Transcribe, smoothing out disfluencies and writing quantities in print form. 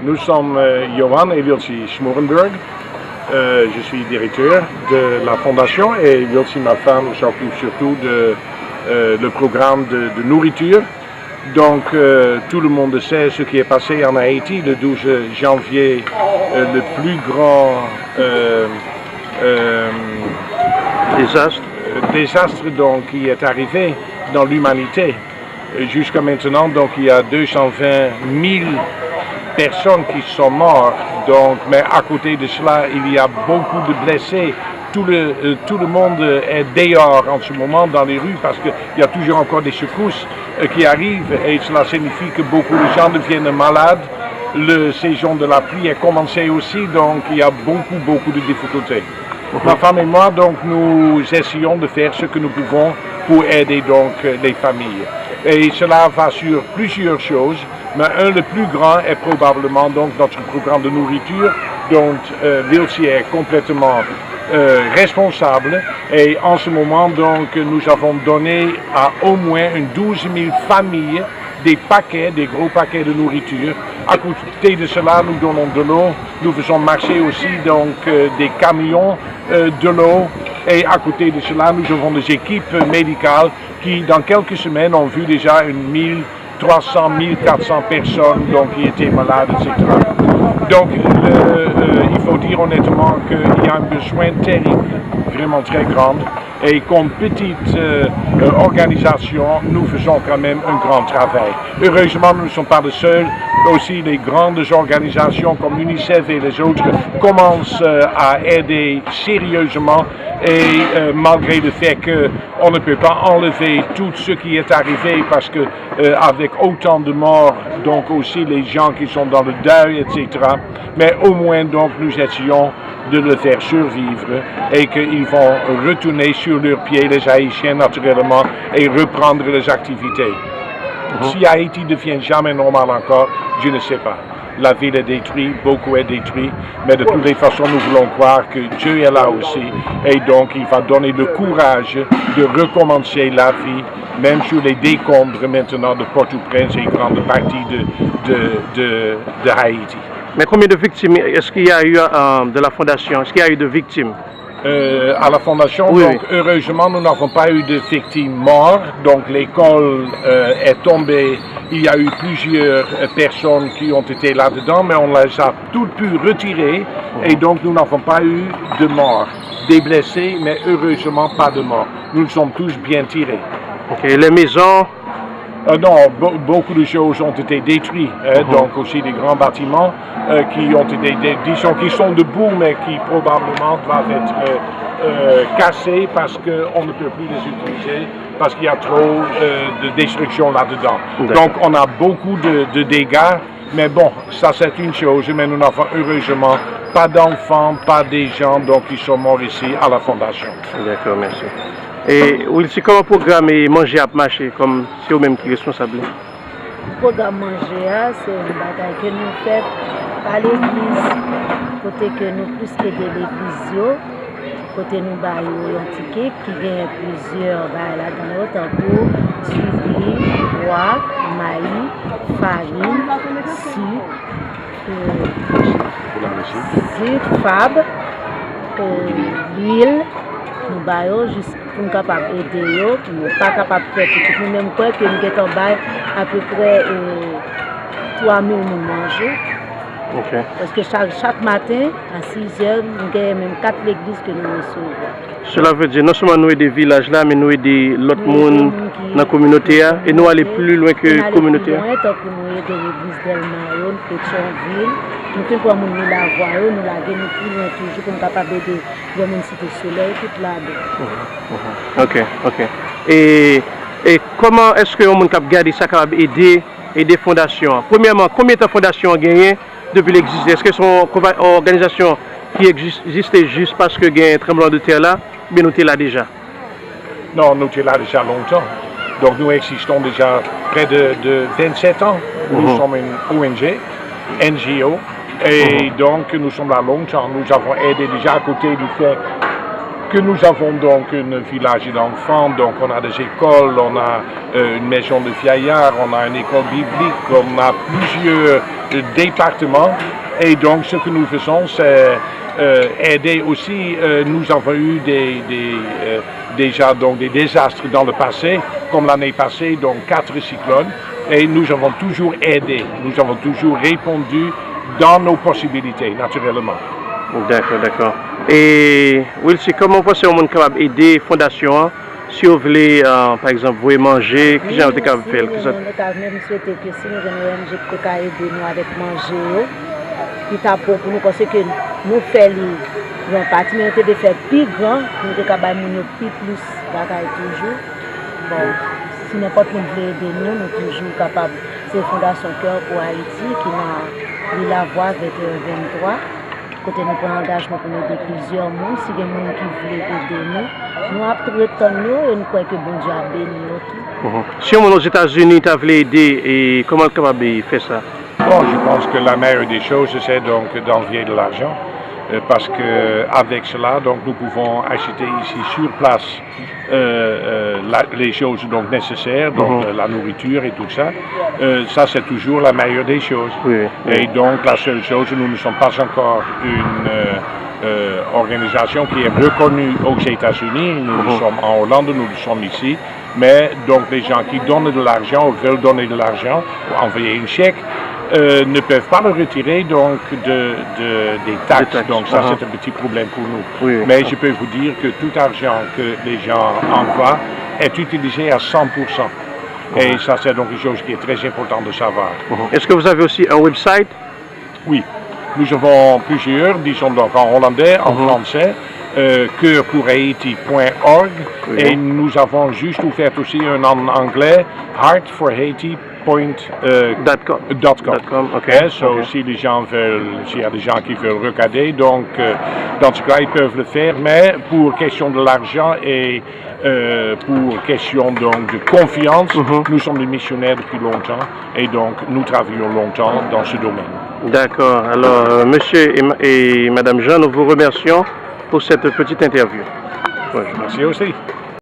Nous sommes Johan et Wilsi Schmorenberg. Je suis directeur de la fondation et Wilsi, ma femme, s'occupe surtout de le programme de nourriture. Donc tout le monde sait ce qui est passé en Haïti le 12 janvier, le plus grand désastre donc, qui est arrivé dans l'humanité. Jusqu'à maintenant, donc, il y a 220 000 personnes qui sont mortes. Donc, mais à côté de cela, il y a beaucoup de blessés. Tout le monde est dehors en ce moment dans les rues parce qu'il y a toujours encore des secousses qui arrivent et cela signifie que beaucoup de gens deviennent malades. La saison de la pluie a commencé aussi, donc il y a beaucoup de difficultés. Ma femme et moi, donc, nous essayons de faire ce que nous pouvons pour aider donc les familles. Et cela va sur plusieurs choses, mais un le plus grand est probablement donc notre programme de nourriture dont Wilsi est complètement responsable. Et en ce moment, donc, nous avons donné à au moins 12 000 familles des paquets, des gros paquets de nourriture. À côté de cela, nous donnons de l'eau. Nous faisons marcher aussi donc des camions de l'eau. Et à côté de cela, nous avons des équipes médicales qui, dans quelques semaines, ont vu déjà 1300, 1400 personnes donc, qui étaient malades, etc. Donc, il faut dire honnêtement qu'il y a un besoin terrible, vraiment très grand. Et comme petite organisation, nous faisons quand même un grand travail. Heureusement, nous ne sommes pas les seuls. Aussi, les grandes organisations comme l'UNICEF et les autres commencent à aider sérieusement. Et malgré le fait qu'on ne peut pas enlever tout ce qui est arrivé parce que avec autant de morts, donc aussi les gens qui sont dans le deuil, etc. Mais au moins donc nous essayons de le faire survivre et qu'ils vont retourner sur leurs pieds, les Haïtiens naturellement, et reprendre les activités. Si Haïti ne devient jamais normal encore, je ne sais pas. La ville est détruite, beaucoup est détruit, mais de toutes les façons, nous voulons croire que Dieu est là aussi, et donc il va donner le courage de recommencer la vie, même sur les décombres maintenant de Port-au-Prince et grande partie de Haïti. Mais combien de victimes est-ce qu'il y a eu de la fondation? Est-ce qu'il y a eu de victimes? À la fondation, oui, donc heureusement nous n'avons pas eu de victimes mortes, donc l'école est tombée, il y a eu plusieurs personnes qui ont été là-dedans, mais on les a toutes pu retirer et donc nous n'avons pas eu de morts, des blessés, mais heureusement pas de morts. Nous sommes tous bien tirés. Okay. Les maisons? Non, beaucoup de choses ont été détruites, donc aussi des grands bâtiments qui ont été, disons, qui sont debout, mais qui probablement doivent être cassés parce qu'on ne peut plus les utiliser, parce qu'il y a trop de destruction là-dedans. Donc on a beaucoup de dégâts, mais bon, ça c'est une chose, mais nous n'avons heureusement pas d'enfants, pas des gens donc, qui sont morts ici à la fondation. D'accord, merci. Et Wilsi, comment le programme est manger à marcher, comme c'est vous-même qui est responsable? Le programme manger, c'est une bataille que nous faisons à l'église, côté que nous plus aider l'église, côté nous baillons un ticket qui gagne plusieurs là dans l'autre pour suivre, poids, maïs, farine, sucre, fab, l'huile. Nous baillons juste pour nous capables d'aider, pour nous pas capables de faire tout. Nous même quoi que nous avons à peu près 3 000 nous manger. Okay. Parce que chaque matin, à 6 heures, nous avons même 4 églises que nous recevons. Cela veut dire non seulement nous aider des villages là, mais nous aider l'autre monde dans la communauté et nous aller plus loin que la communauté. Nous aller plus loin, pour nous aider l'église d'Elmayon, Pétionville. Nous faisons pour nous la voir, nous la gagnons plus loin toujours pour nous capables d'aider les Cité Soleil, toute là-dedans. Ok. Et comment est-ce que on peut garder ça capable d'aider des fondations? Premièrement, combien de fondations ont gagné depuis l'existence? Est-ce que ce sont une organisation qui existait juste parce que y a un tremblement de terre là, mais nous sommes là déjà? Non, nous sommes là déjà longtemps. Donc nous existons déjà près de 27 ans. Nous sommes une ONG, NGO, et donc nous sommes là longtemps. Nous avons aidé déjà à côté du fait que nous avons donc un village d'enfants, donc on a des écoles, on a une maison de vieillards, on a une école biblique, on a plusieurs départements. Et donc ce que nous faisons, c'est aider aussi. Nous avons eu déjà donc des désastres dans le passé, comme l'année passée, donc 4 cyclones. Et nous avons toujours aidé, nous avons toujours répondu dans nos possibilités, naturellement. D'accord, d'accord. Et Wilson, comment vous pensez qu'on est capable d'aider la fondation si vous voulez, par exemple, vous manger, qui j'ai capable de faire? Nous avons même souhaité que si nous avons une ONG qui peut aider nous avec manger, qui t'a pour nous, parce que nous faisons en partie, mais nous de faire plus grand, nous sommes capables de plus bagaille toujours. Bon, si n'importe qui veut aider nous, nous sommes toujours capables. C'est la Fondation Cœur pour Haïti qui a la voie 21-23. Côté nous prenons engagement pour nous aider plusieurs monde. Si il y a des gens qui veulent aider nous, nous apprenons et nous croyons que bon Dieu a béni nous. Si on est aux États-Unis, tu veux aider, et comment tu es capable de faire ça? Bon, je pense que la meilleure des choses, c'est donc d'envier de l'argent. Parce qu'avec cela, donc, nous pouvons acheter ici sur place les choses donc, nécessaires, donc la nourriture et tout ça. Ça, c'est toujours la meilleure des choses. Oui. Et donc, la seule chose, nous ne sommes pas encore une organisation qui est reconnue aux États-Unis. Nous sommes en Hollande, nous sommes ici. Mais donc, les gens qui donnent de l'argent ou veulent donner de l'argent ou envoyer un chèque, ne peuvent pas le retirer donc des taxes. Donc ça c'est un petit problème pour nous. Oui. Mais je peux vous dire que tout argent que les gens envoient est utilisé à 100%. Et ça c'est donc une chose qui est très importante de savoir. Est-ce que vous avez aussi un website? Oui, nous avons plusieurs, disons donc en hollandais, en français. Cœurpourhaïti.org et nous avons juste ouvert aussi un en anglais, heartforhaiti.com. Okay. Si les gens veulent, s'il y a des gens qui veulent regarder, donc dans ce cas ils peuvent le faire, mais pour question de l'argent et pour question donc de confiance, nous sommes des missionnaires depuis longtemps et donc nous travaillons longtemps dans ce domaine. D'accord. Alors, monsieur et madame Jean, nous vous remercions pour cette petite interview. Merci aussi.